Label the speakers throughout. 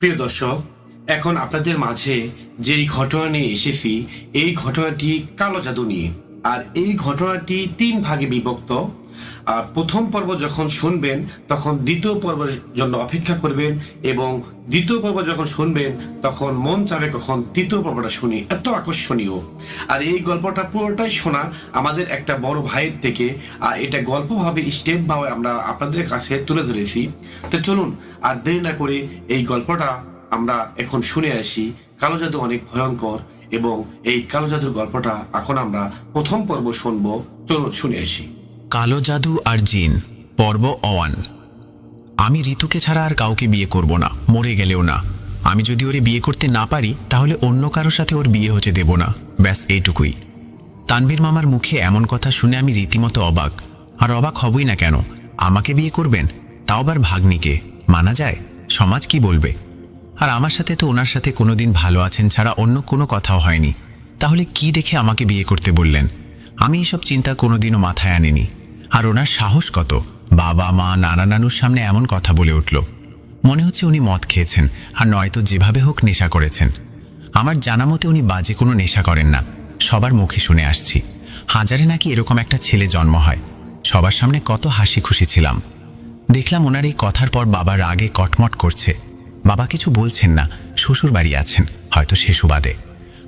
Speaker 1: প্রিয় দর্শক, এখন আপনাদের মাঝে যেই ঘটনা নিয়ে এসেছি এই ঘটনাটি কালো জাদু নিয়ে। আর এই ঘটনাটি 3 ভাগে বিভক্ত। আর প্রথম পর্ব যখন শুনবেন তখন দ্বিতীয় পর্বের জন্য অপেক্ষা করবেন, এবং দ্বিতীয় পর্ব যখন শুনবেন তখন মন চাবে কখন তৃতীয় পর্বটা শুনি, এত আকর্ষণীয়। আর এই গল্পটা পুরোটাই শোনা আমাদের একটা বড় ভাইয়ের থেকে। আর এটা গল্পভাবে স্টেপ ভাবে আমরা আপনাদের কাছে তুলে ধরেছি। তো চলুন আর দেরি না করে এই গল্পটা আমরা এখন শুনে আসি। কালো জাদু অনেক ভয়ঙ্কর, এবং এই কালো জাদুর গল্পটা এখন আমরা প্রথম পর্ব শুনবো। চলুন শুনে আসি।
Speaker 2: কালো জাদু আর জিন, পর্ব 1। আমি ঋতুকে ছাড়া আর কাউকে বিয়ে করব না, মরে গেলেও না। আমি যদি ওরে বিয়ে করতে না পারি তাহলে অন্য কারোর সাথে ওর বিয়ে হতে দেব না, ব্যাস এইটুকুই। তানভীর মামার মুখে এমন কথা শুনে আমি রীতিমতো অবাক। আর অবাক হবই না কেন, আমাকে বিয়ে করবেন, তাও আবার ভাগ্নিকে। মানা যায়? সমাজ কি বলবে? আর আমার সাথে তো ওনার সাথে কোনোদিন ভালো আছেন ছাড়া অন্য কোনো কথাও হয়নি। তাহলে কি দেখে আমাকে বিয়ে করতে বললেন? আমি এসব চিন্তা কোনোদিনও মাথায় আনিনি। আর ওনার সাহস কত, বাবা মা নানা নানুর সামনে এমন কথা বলে উঠল। মনে হচ্ছে উনি মদ খেয়েছেন, আর নয়তো যেভাবে হোক নেশা করেছেন। আমার জানা মতে উনি বাজে কোনো নেশা করেন না, সবার মুখে শুনে আসছি। হাজারে নাকি এরকম একটা ছেলে জন্ম হয়। সবার সামনে কত হাসি খুশি ছিলাম। দেখলাম ওনার এই কথার পর বাবা রাগে কটমট করছে। বাবা কিছু বলছেন না, শ্বশুর বাড়ি আছেন, হয়তো সে সুবাদে।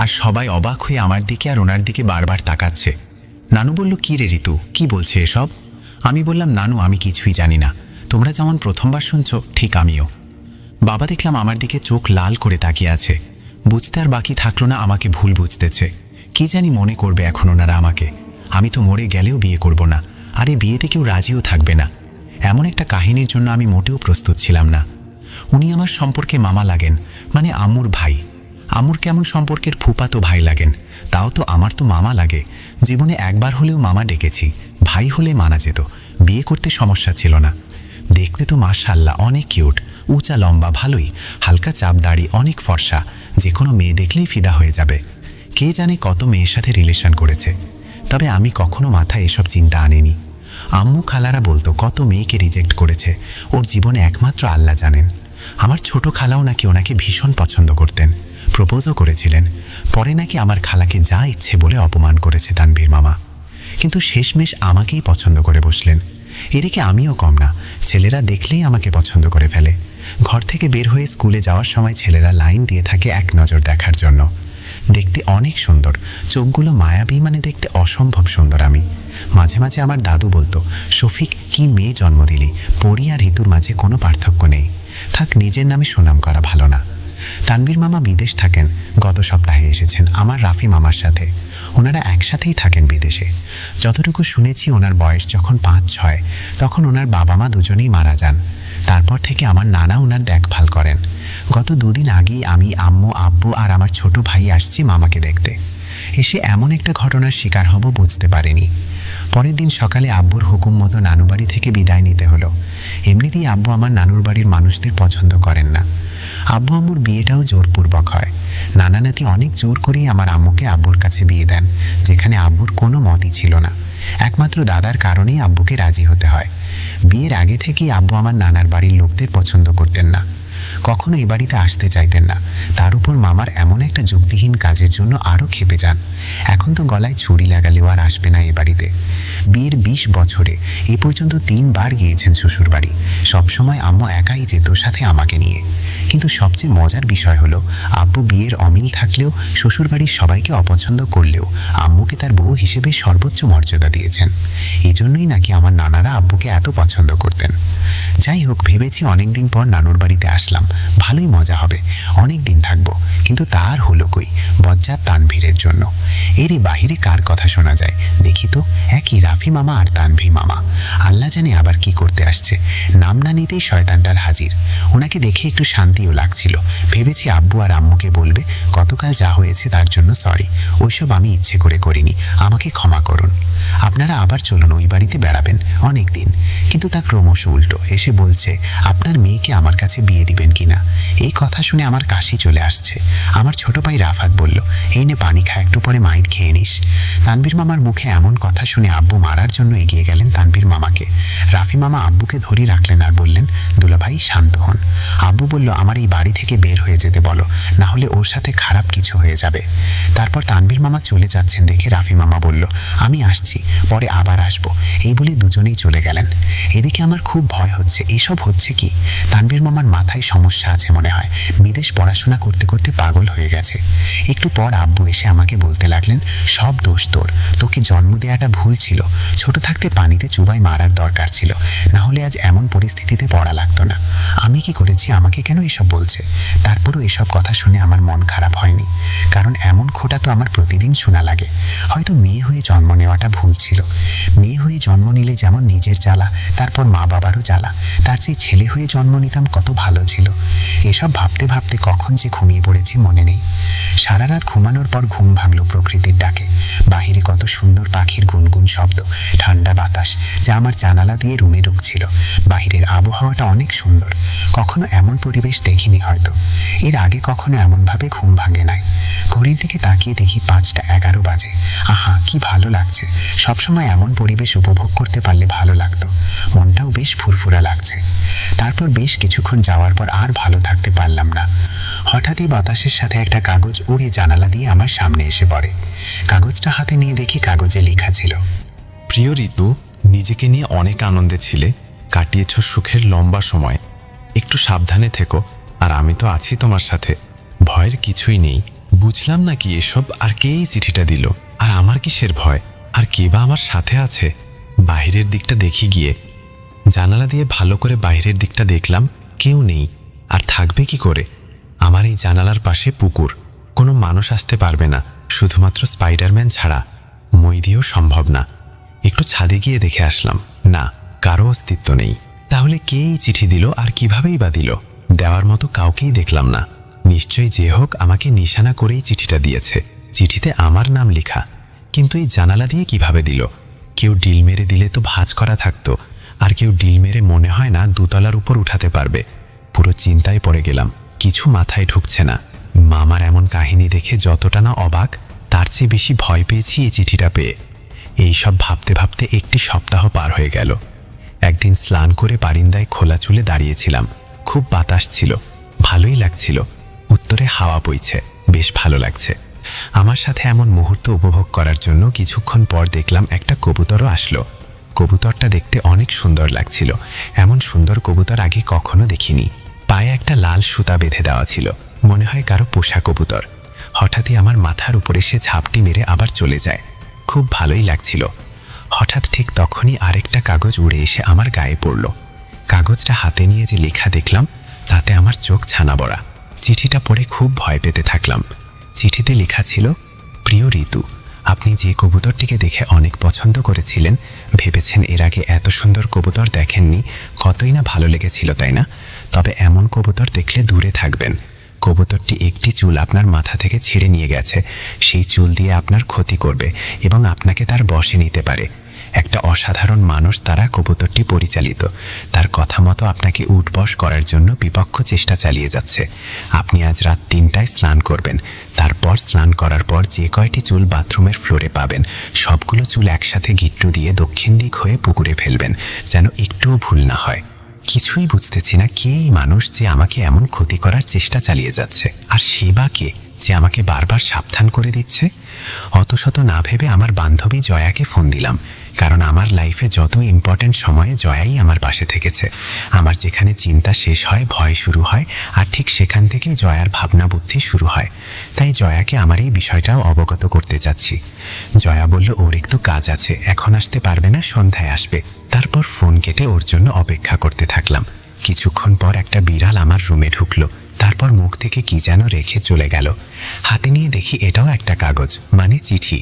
Speaker 2: আর সবাই অবাক হয়ে আমার দিকে আর ওনার দিকে বারবার তাকাচ্ছে। নানু বলল, কি রে ঋতু, কি বলছে এসব? আমি বললাম, নানু আমি কিছুই জানি না, তোমরা যেমন প্রথমবার শুনছো ঠিক আমিও। বাবা দেখলাম আমার দিকে চোখ লাল করে তাকিয়ে আছে। বুঝতে আর বাকি থাকলো না, আমাকে ভুল বুঝতেছে। কি জানি মনে করবে এখন ওনারা আমাকে। আমি তো মরে গেলেও বিয়ে করব না, আর এই বিয়েতে কেউ রাজিও থাকবে না। এমন একটা কাহিনীর জন্য আমি মোটেও প্রস্তুত ছিলাম না। উনি আমার সম্পর্কে মামা লাগেন, মানে আম্মুর ভাই। আম্মুর কেমন সম্পর্কের ফুফাতো ভাই লাগেন, তাও তো আমার তো মামা লাগে। জীবনে একবার হলেও মামা ডেকেছি, ভাই হলে মানা যেত, বিয়ে করতে সমস্যা ছিল না। দেখতে তো মাশাআল্লাহ অনেক কিউট, উঁচা লম্বা, ভালোই, হালকা চাপ দাড়ি, অনেক ফর্সা, যে কোনো মেয়ে দেখলেই ফিদা হয়ে যাবে। কে জানে কত মেয়ের সাথে রিলেশন করেছে। তবে আমি কখনো মাথায় এসব চিন্তা আনিনি। আম্মু খালারা বলতো কত মেয়েকে রিজেক্ট করেছে, ওর জীবনে একমাত্র আল্লাহ জানেন। আমার ছোট খালাও নাকি ওনাকে ভীষণ পছন্দ করতেন, প্রপোজও করেছিলেন। পরে নাকি আমার খালাকে যা ইচ্ছে বলে অপমান করেছে তানভীর মামা। কিন্তু শেষমেশ আমাকেই পছন্দ করে বসলেন। এদিকে আমিও কম না, ছেলেরা দেখলেই আমাকে পছন্দ করে ফেলে। ঘর থেকে বের হয়ে স্কুলে যাওয়ার সময় ছেলেরা লাইন দিয়ে থাকে এক নজর দেখার জন্য। দেখতে অনেক সুন্দর, চোখগুলো মায়াবী, মানে দেখতে অসম্ভব সুন্দর আমি। মাঝে মাঝে আমার দাদু বলতো, শফিক কি মেয়ে জন্ম দিলি, পরি আর ঋতুর মাঝে কোনো পার্থক্য নেই। থাক, নিজের নামে সুনাম করা ভালো না। তানভীর মামা বিদেশ থাকেন, গত সপ্তাহে এসেছেন আমার রাফি মামার সাথে। ওনারা একসাথেই থাকেন বিদেশে। যতটুকু শুনেছি ওনার বয়স যখন 5-6, তখন ওনার বাবা মা দুজনেই মারা যান। তারপর থেকে আমার নানা ওনার দেখভাল করেন। গত 2 দিন আগেই আমি, আম্মু, আব্বু আর আমার ছোট ভাই আসছি মামাকে দেখতে। এসে এমন একটা ঘটনার শিকার হব বুঝতে পারিনি। পরের দিন সকালে আব্বুর হুকুম মতো নানু বাড়ি থেকে বিদায় নিতে হলো। এমনিতেই আব্বু আমার নানুর বাড়ির মানুষদের পছন্দ করেন না। আব্বু আম্মুর বিয়েটাও জোরপূর্বক হয়। নানা নাতি অনেক জোর করেই আমার আম্মুকে আব্বুর কাছে বিয়ে দেন, যেখানে আব্বুর কোনো মতই ছিল না। একমাত্র দাদার কারণেই আব্বুকে রাজি হতে হয়। বিয়ের আগে থেকেই আব্বু আমার নানার বাড়ির লোকদের পছন্দ করতেন না, কখনো এই বাড়িতে আসতে চাইতেন না। তার উপর মামার এমন একটা যুক্তিহীন কাজের জন্য আরও খেপে যান। এখন তো গলায় ছুরি লাগালেও আর আসবে না এ বাড়িতে। বিয়ের 20 বছরে এ পর্যন্ত 3 বার গিয়েছেন শ্বশুর বাড়ি। সবসময় আম্মু একাই যেত, সাথে আমাকে নিয়ে। কিন্তু সবচেয়ে মজার বিষয় হলো, আব্বু বিয়ের অমিল থাকলেও শ্বশুর বাড়ির সবাইকে অপছন্দ করলেও আম্মুকে তার বউ হিসেবে সর্বোচ্চ মর্যাদা দিয়েছেন। এই জন্যই নাকি আমার নানারা আব্বুকে এত পছন্দ করতেন। যাই হোক, ভেবেছি অনেকদিন পর নানুর বাড়িতে আসলাম, ভালোই মজা হবে, অনেক দিন থাকবো। কিন্তু তার হলো কই, বজ্জাত তানভীরের জন্য। এরই বাহিরে কার কথা শোনা যায় দেখি তো, একই রাফি মামা আর তানভীর মামা। আল্লাহ জানে আবার কি করতে আসছে। নাম না নিতেই শয়তানটার হাজির। ওনাকে দেখে একটু শান্তিও লাগছিল। ভেবেছি আব্বু আর আম্মুকে বলবে গতকাল যা হয়েছে তার জন্য সরি, ওইসব আমি ইচ্ছে করে করিনি, আমাকে ক্ষমা করুন। আপনারা আবার চলুন ওই বাড়িতে বেড়াবেন অনেক দিন। কিন্তু তা ক্রমশ উল্টো, এসে বলছে আপনার মেয়েকে আমার কাছে বিয়ে দিবেন কিনা। এই কথা শুনে আমার কাশি চলে আসছে। আমার ছোট ভাই রাফাত বলল, এই নে পানি খা, একটু পরে মাইট খেয়ে নিস। তানভীর মামার মুখে এমন কথা শুনে আব্বু মারার জন্য এগিয়ে গেলেন তানভীর মামাকে। রাফি মামা আব্বুকে ধরে রাখলেন আর বললেন, দুলাভাই শান্ত হন। আব্বু বলল, আমার এই বাড়ি থেকে বের হয়ে যেতে বলো, না হলে ওর সাথে খারাপ কিছু হয়ে যাবে। তারপর তানভীর মামা চলে যাচ্ছেন দেখে রাফি মামা বলল, আমি আসছি, পরে আবার আসবো। এই বলে দুজনেই চলে গেলেন। এদিকে আমার খুব ভয় হচ্ছে, এসব হচ্ছে কি? তানভীর মামার মাথায় সমস্যা আছে মনে হয়, বিদেশ পড়াশোনা করতে করতে পাগল হয়ে গেছে। একটু পর আব্বু এসে আমাকে বলতে লাগলেন, সব দোষ তোর, তোকে জন্ম দেওয়াটা ভুল ছিল। ছোট থাকতে পানিতে চুবাই মারার দরকার ছিল, না হলে আজ এমন পরিস্থিতিতে পড়া লাগতো না। আমি কি করেছি, আমাকে কেন এসব বলছে? তারপরও এসব কথা শুনে আমার মন খারাপ হয়নি, কারণ এমন খোটা তো আমার প্রতিদিন শোনা লাগে। হয়তো মেয়ে হয়ে জন্ম নেওয়াটা ভুল ছিল। মেয়ে হয়ে জন্ম নিলে যেমন নিজের জ্বালা, তারপর মা বাবারও জ্বালা, তার চেয়ে ছেলে হয়ে জন্ম নিতাম কত ভালো ছিল। এসব ভাবতে ভাবতে কখন যে ঘুমিয়ে পড়েছি মনে নেই। সারা রাত ঘুমানোর পর ঘুম ভাঙল প্রকৃতির ডাকে। বাহিরে কত সুন্দর পাখির গুনগুন শব্দ, ঠান্ডা বাতাস যা আমার জানালা দিয়ে রুমে ঢুকছিল। বাহিরের আবহাওয়াটা অনেক সুন্দর, কখনো এমন পরিবেশ দেখিনি হয়তো। এর আগে কখনো এমনভাবে ঘুম ভাঙে নাই। ঘড়ির দিকে তাকিয়ে দেখি 5:11 বাজে। আহা, কি ভালো লাগছে। সবসময় এমন পরিবেশ উপভোগ করতে পারলে ভালো লাগতো, মনটাও বেশ ফুরফুরা লাগছে। তারপর বেশ কিছুক্ষণ যাওয়ার পর আর ভালো থাকতে পারলাম না। হঠাৎই বাতাসের সাথে একটা কাগজ উড়ে জানালা দিয়ে আমার সামনে এসে পড়ে। কাগজটা হাতে নিয়ে দেখি কাগজে লেখা ছিল,
Speaker 3: প্রিয় ঋতু, নিজেকে নিয়ে অনেক আনন্দে ছিলে, কাটিয়েছ সুখের লম্বা সময়। একটু সাবধানে থেকো, আর আমি তো আছি তোমার সাথে, ভয়ের কিছুই নেই। বুঝলাম না কি এসব, আর কে এই চিঠিটা দিল, আর আমার কিসের ভয়, আর কে বা আমার সাথে আছে? বাহিরের দিকটা দেখি গিয়ে। জানালা দিয়ে ভালো করে বাইরের দিকটা দেখলাম, কেউ নেই, আর থাকবে কি করে? আমার এই জানালার পাশে পুকুর, কোনো মানুষ আসতে পারবে না, শুধুমাত্র স্পাইডারম্যান ছাড়া। মই দিয়েও সম্ভব না। একটু ছাদে গিয়ে দেখে আসলাম, না, কারো অস্তিত্ব নেই। তাহলে কে এই চিঠি দিল, আর কিভাবেই বা দিল? দেওয়ার মতো কাউকেই দেখলাম না। নিশ্চয়ই যে হোক আমাকে নিশানা করেই চিঠিটা দিয়েছে। চিঠিতে আমার নাম লেখা, কিন্তু এই জানালা দিয়ে কিভাবে দিল? কেউ ডিল মেরে দিলে তো ভাঁজ করা থাকতো, আর কেউ ডিল মেরে মনে হয় না দুতলার উপর উঠাতে পারবে। পুরো চিন্তায় পড়ে গেলাম, কিছু মাথায় ঢুকছে না। মামার এমন কাহিনী দেখে যতটা না অবাক, তার চেয়ে বেশি ভয় পেয়েছি এই চিঠিটা পেয়ে। এইসব ভাবতে ভাবতে একটি সপ্তাহ পার হয়ে গেল। একদিন স্নান করে বারিন্দায় খোলা চুলে দাঁড়িয়েছিলাম। খুব বাতাস ছিল, ভালোই লাগছিল। উত্তরে হাওয়া বইছে, বেশ ভালো লাগছে। আমার সাথে এমন মুহূর্ত উপভোগ করার জন্য কিছুক্ষণ পর দেখলাম একটা কবুতরও আসলো। কবুতরটা দেখতে অনেক সুন্দর লাগছিল। এমন সুন্দর কবুতর আগে কখনো দেখিনি। পায়ে একটা লাল সুতা বেঁধে দেওয়া ছিল, মনে হয় কারো পোষা কবুতর। হঠাৎই আমার মাথার উপরে সে ঝাপটি মেরে আবার চলে যায়। খুব ভালোই লাগছিল। হঠাৎ ঠিক তখনই আরেকটা কাগজ উড়ে এসে আমার গায়ে পড়ল। কাগজটা হাতে নিয়ে যে লেখা দেখলাম, তাতে আমার চোখ ছানা বড়া। চিঠিটা পড়ে খুব ভয় পেতে থাকলাম। চিঠিতে লেখা ছিল, প্রিয় ঋতু, আপনি যে কবুতরটিকে দেখে অনেক পছন্দ করেছিলেন, ভেবেছেন এর আগে এত সুন্দর কবুতর দেখেননি, কতই না ভালো লেগেছিল, তাই না? তবে এমন কবুতর দেখলে দূরে থাকবেন। কবুতরটি একটি চুল আপনার মাথা থেকে ছিঁড়ে নিয়ে গেছে। সেই চুল দিয়ে আপনার ক্ষতি করবে এবং আপনাকে তার বশে নিতে পারে। একটা অসাধারণ মানুষ দ্বারা কবুতরটি পরিচালিত। তার কথা মতো আপনাকে উঠবস করার জন্য বিপক্ষ চেষ্টা চালিয়ে যাচ্ছে। আপনি আজ রাত 3টায় স্নান করবেন। তারপর স্নান করার পর যে কয়টি চুল বাথরুমের ফ্লোরে পাবেন, সবগুলো চুল একসাথে গিট্টু দিয়ে দক্ষিণ দিক হয়ে পুকুরে ফেলবেন, যেন একটুও ভুল না হয়। কিছুই বুঝতেছি না কে এই মানুষ যে আমাকে এমন ক্ষতি করার চেষ্টা চালিয়ে যাচ্ছে, আর সে বা কে যে আমাকে বারবার সাবধান করে দিচ্ছে। অত শত না ভেবে আমার বান্ধবী জয়াকে ফোন দিলাম, কারণ আমার লাইফে যত ইম্পর্টেন্ট সময়ে জয়াই আমার পাশে থেকেছে। আমার যেখানে চিন্তা শেষ হয়, ভয় শুরু হয়, আর ঠিক সেখান থেকেই জয়ার ভাবনা বুদ্ধি শুরু হয়। তাই জয়াকে আমার এই বিষয়টাও অবগত করতে চাচ্ছি। জয়া বলল ওর একটু কাজ আছে, এখন আসতে পারবে না, সন্ধ্যায় আসবে। তারপর ফোন কেটে ওর জন্য অপেক্ষা করতে থাকলাম। কিছুক্ষণ পর একটা বিড়াল আমার রুমে ঢুকলো, তারপর মুখ থেকে কি যেন রেখে চলে গেল। হাতে নিয়ে দেখি এটাও একটা কাগজ, মানে চিঠি।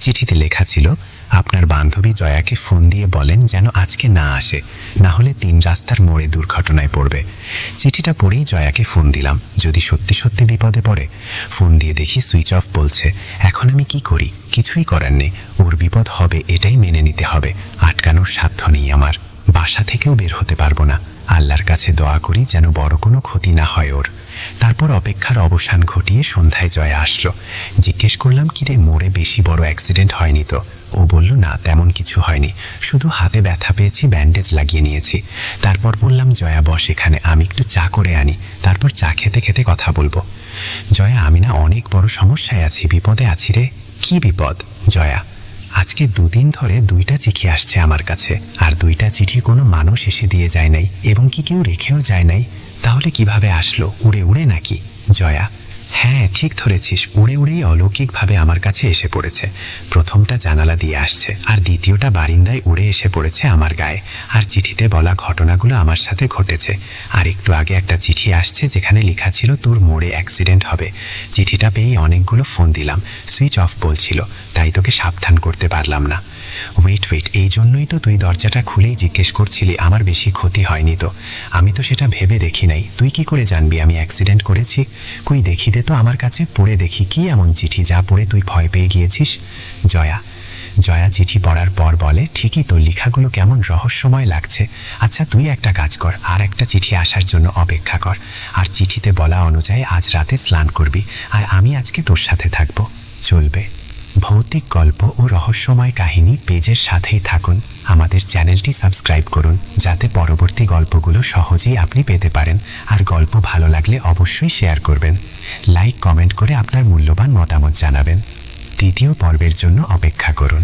Speaker 3: চিঠিতে লেখা ছিল, আপনার বান্ধবী জয়াকে ফোন দিয়ে বলেন যেন আজকে না আসে, না হলে 3 রাস্তার মোড়ে দুর্ঘটনায় পড়বে। চিঠিটা পড়েই জয়াকে ফোন দিলাম, যদি সত্যি সত্যি বিপদে পড়ে। ফোন দিয়ে দেখি সুইচ অফ বলছে। এখন আমি কি করি? কিছুই করার নেই, ওর বিপদ হবে এটাই মেনে নিতে হবে। আটকানোর সাধ্য নেই আমার, বাসা থেকেও বের হতে পারবো না। আল্লাহর কাছে দোয়া করি যেন বড় কোনো ক্ষতি না হয় ওর।
Speaker 2: তারপর অপেক্ষার অবসান ঘটিয়ে সন্ধ্যায় জয়া আসলো। জিজ্ঞেস করলাম, কিরে মোড়ে বেশি বড় অ্যাক্সিডেন্ট হয়নি তো? ও বলল, না তেমন কিছু হয়নি, শুধু হাতে ব্যথা পেয়েছি, ব্যান্ডেজ লাগিয়ে নিয়েছি। তারপর বললাম, জয়া বস এখানে, আমি একটু চা করে আনি, তারপর চা খেতে খেতে কথা বলবো। জয়া, আমি না অনেক বড় সমস্যায় আছি, বিপদে আছি রে। কি বিপদ? জয়া, আজকে 2 দিন ধরে 2টা চিঠি আসছে আমার কাছে, আর 2টা চিঠি কোনো মানুষ এসে দিয়ে যায় নাই, এবং কি কেউ রেখেও যায় নাই। তাহলে কিভাবে আসলো? উড়ে উড়ে নাকি? জয়া, হ্যাঁ ঠিক ধরেছিস, উড়ে উড়েই অলৌকিকভাবে আমার কাছে এসে পড়েছে। প্রথমটা জানালা দিয়ে আসছে, আর দ্বিতীয়টা বারিন্দায় উড়ে এসে পড়েছে আমার গায়ে। আর চিঠিতে বলা ঘটনাগুলো আমার সাথে ঘটেছে। আর একটু আগে একটা চিঠি আসছে যেখানে লেখা ছিল তোর মোড়ে অ্যাক্সিডেন্ট হবে। চিঠিটা পেয়েই অনেকগুলো ফোন দিলাম, সুইচ অফ বলছিল, তাই তোকে সাবধান করতে পারলাম না। ওয়েট, এই জন্যই তো তুই দরজাটা খুলেই জিজ্ঞেস করছিলি আমার বেশি ক্ষতি হয়নি তো। আমি তো সেটা ভেবে দেখি নাই, তুই কি করে জানবি আমি অ্যাক্সিডেন্ট করেছি? কই দেখি দে তো আমার কাছে, পড়ে দেখি কি এমন চিঠি যা পড়ে তুই ভয় পেয়ে গিয়েছিস। জয়া চিঠি পড়ার পর বলে, ঠিকই তো, লেখাগুলো কেমন রহস্যময় লাগছে। আচ্ছা তুই একটা কাজ কর, আর একটা চিঠি আসার জন্য অপেক্ষা কর, আর চিঠিতে বলা অনুযায়ী আজ রাতে স্নান করবি, আর আমি আজকে তোর সাথে থাকবো। চলবে? ভৌতিক গল্প ও রহস্যময় কাহিনী পেজের সাথেই থাকুন। আমাদের চ্যানেলটি সাবস্ক্রাইব করুন, যাতে পরবর্তী গল্পগুলো সহজেই আপনি পেতে পারেন। আর গল্প ভালো লাগলে অবশ্যই শেয়ার করবেন, লাইক কমেন্ট করে আপনার মূল্যবান মতামত জানাবেন। 2য় পর্বের জন্য অপেক্ষা করুন।